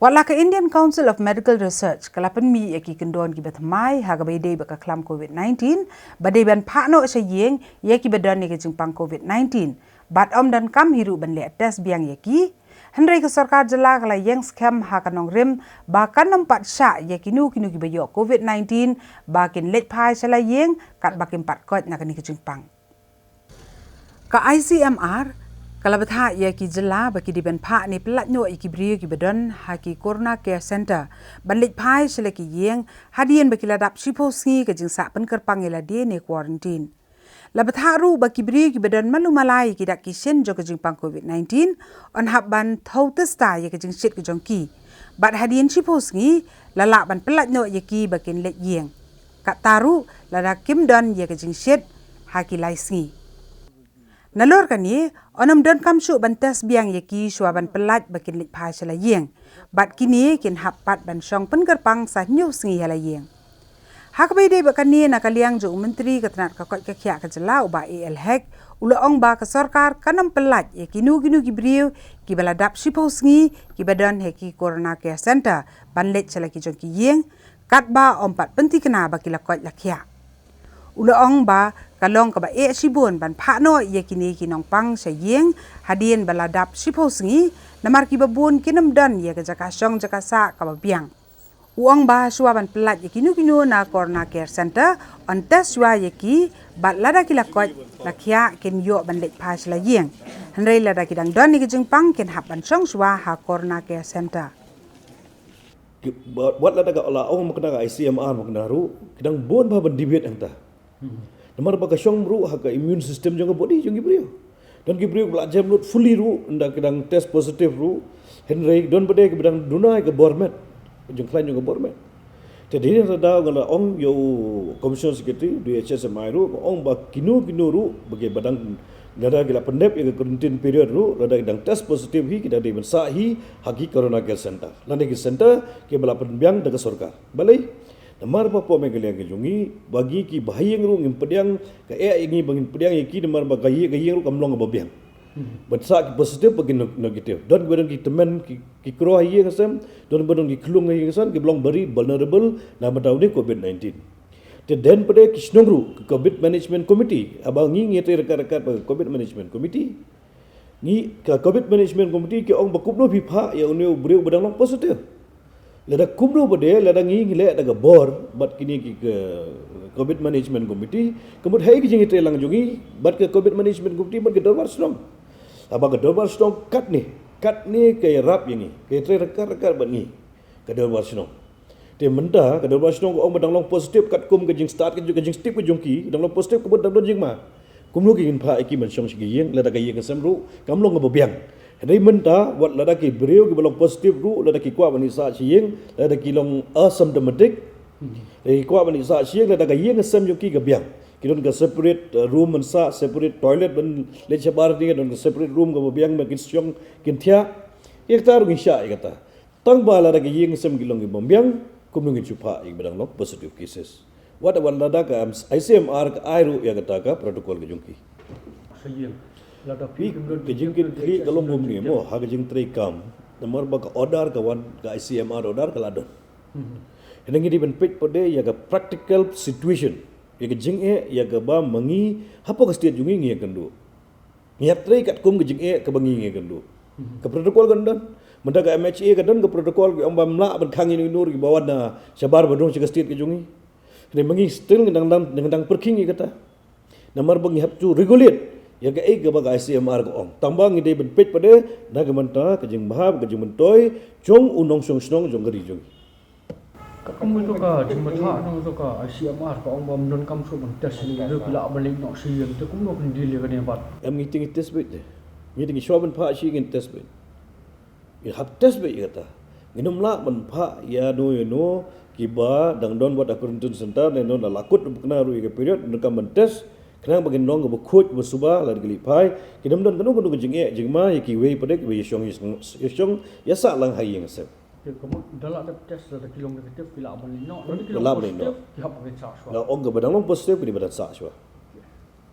Wala ka Indian Council of Medical Research kalapan mi yaki kendon ki batmai haga baydey baka klam COVID-19 badey ban phano sa Ïing yaki badan ni kejingpang COVID-19 bat om dan kam hiru ban le test biang yaki Henry ke Sorkar Jylla kala Ïing scam ha kanong rim ba kanam pat Shah yaki nu ki bayo COVID-19 bakin Leit Phai sala Ïing kat bakin pat Koit na kani kejingpang ka ICMR Kalabetha yaki Jylla baki di ben pha ni pelat nyo iki brio ki badan haki Corona Care Center ban Leit Phai seleki Ïing hadien baki ladap sipo sngi ke jingsa penkerpang ila dia ni quarantine. Labetha ru baki brio ki badan malumalai ki dak kisen jo ke jingpang COVID-19 on hab ban thau testa ye ke jing shit ke jongki. Bat hadien sipo sngi lala ban pelat nyo yaki bakin Leit Ïing. Kat taru lada kim don ye ke jing shit haki lai sngi. Nalor kani onam don kamsu ban tes biang yaki swaban pelat bakin Leit Phai sala Ïing bat kini kin hapat ban song pengerpang sa nyu sngi hala Ïing hak baide bakani nakaliang jo menteri katnat ka Koit ka khya ka Jylla uba al hek ula ong ba ka Sorkar kanam pelat yaki nu ki brio ki baladap sipo sngi ki badan heki Corona Care Center ban Leit sala ki jong ki Ïing Katba ompat penti kena bakila Koit la khya ula ong ba kalong ka ba sibun ban phano ye kini kinong pang sa Ïing hadien baladap sipo sngi namar ki babun kinam dan ye ka jaka song jaka sa ka biang uang ba suwa ban pelat ye kinu na Corona Care Center on test suwa ye ki bat lada kila Koit la khya kin yo ban Leit Phai sala Ïing hanrei lada kidang don ni kejingpang kin hap ban song suwa ha Corona Care Center buat lada ka ola ong makna ka ICMR makna ru kidang bon ba ban debate anta Namar baka syong ru haka immune system jong body jong gibrio. Don gibrio belajar lut fully ru ndak kedang test positive ru. Henry don bade ke bedang dunai ke bormet. Jong klain jong ke bormet. Jadi ni ada ngala ong yo commission secretary DHSMI ru ong ba kinu ru bagi badang nada gila pendep ke quarantine period ru ada kedang test positive hi kita di mensa hi hagi Corona Care Center. Lani ke center ke bala penbiang daga Sorkar. Balai Namar pa po Meghalaya ke jungi bagi ki bahayang ru ngim pediang ka ingi bangin pediang ki namar ba gayeng ru kamlong ba biang. Batsa ki positif bagi negatif. Don bedon ki temen ki kro haye ngasem don bedon ki klung haye ngasan ki blong bari vulnerable na bataw ni COVID-19. Te den pede ki snong ru COVID Management Committee abang ngi ngete rekat-rekat ba COVID Management Committee. Ni ka COVID Management Committee ki ong bakupno pipha ya uneu breu bedang long positif. Lada kubro bade lada ngi le daga bor bat kini ki ke COVID Management Committee kemud hai ki jing ite lang jungi bat ke COVID Management Committee bat ke dorbar strong aba ke dorbar strong kat ni ke rap yangi ke tre rekar bat ni ke dorbar strong te menta ke dorbar strong ong badang long positif kat kum ke jing start ke jing stip ke jongki dang long positif kemud dang jing ma kumlo ki pha ki man song si Ïing lada ka Ïing ke samru kamlo ngabiang Hadai menta wat lada ki beriu ki balong positif ru lada ki kwa bani sa Ïing lada ki long asymptomatic ki kwa bani sa Ïing lada ka Ïing sem yo ki gabiang ki don ka separate room man sa separate toilet ban le chabar ni don ka separate room ka biang ma ki syong kin thia ek tar ngi sha ikata tang ba lada ki Ïing sem ki long ki bombiang kum ngi chupa ik badang long positive cases wat lada ka ICMR ka airu ya kata ka protocol ki jungki lada pi ke jingkin tri kalau mum ni mo ha ke jing tri kam namar ba ka order ka wan ka ICMR order ka ladon henengi di ben pit pode ya ka practical situation ya ke jing ya ka ba mangi hapo ka state jungi ngi kendu ya tri kat kum ke jing ka bangi ngi kendu ka protocol gandon menda ka MHA ka don ka protocol ki amba mla ban khangi ni nur ki bawan na sabar badong ka state ke jungi ne mangi still ngandang perking kata namar bangi have to regulate ya ke ai ke baga ICMR ko ong tambang ide ben pet pade na ke menta ke jing bahab ke jing mentoi jong unong song snong jong gari jong ka kamu to ka jing matha nang to ka ICMR ko ong bam non kam so ban test ni le pila balik no si yang to kum no kan dile ka ne bat am ngiting test bit ngiting shoban pha si ngin test bit ya hab test bit kata nginum la ban pha ya no Kiba dang don wat quarantine center ne no la lakut kena ru ke period nekam ban test Kenang bagian long ke Koit bersuba lari Leit Phai kidam dan kanu jing ma yaki wei padek wei syong ya sa lang hai yang sep kamu dalam test ada kilong negatif bila amal no positif ki hap ke sa la ong ke badang long positif di badan sa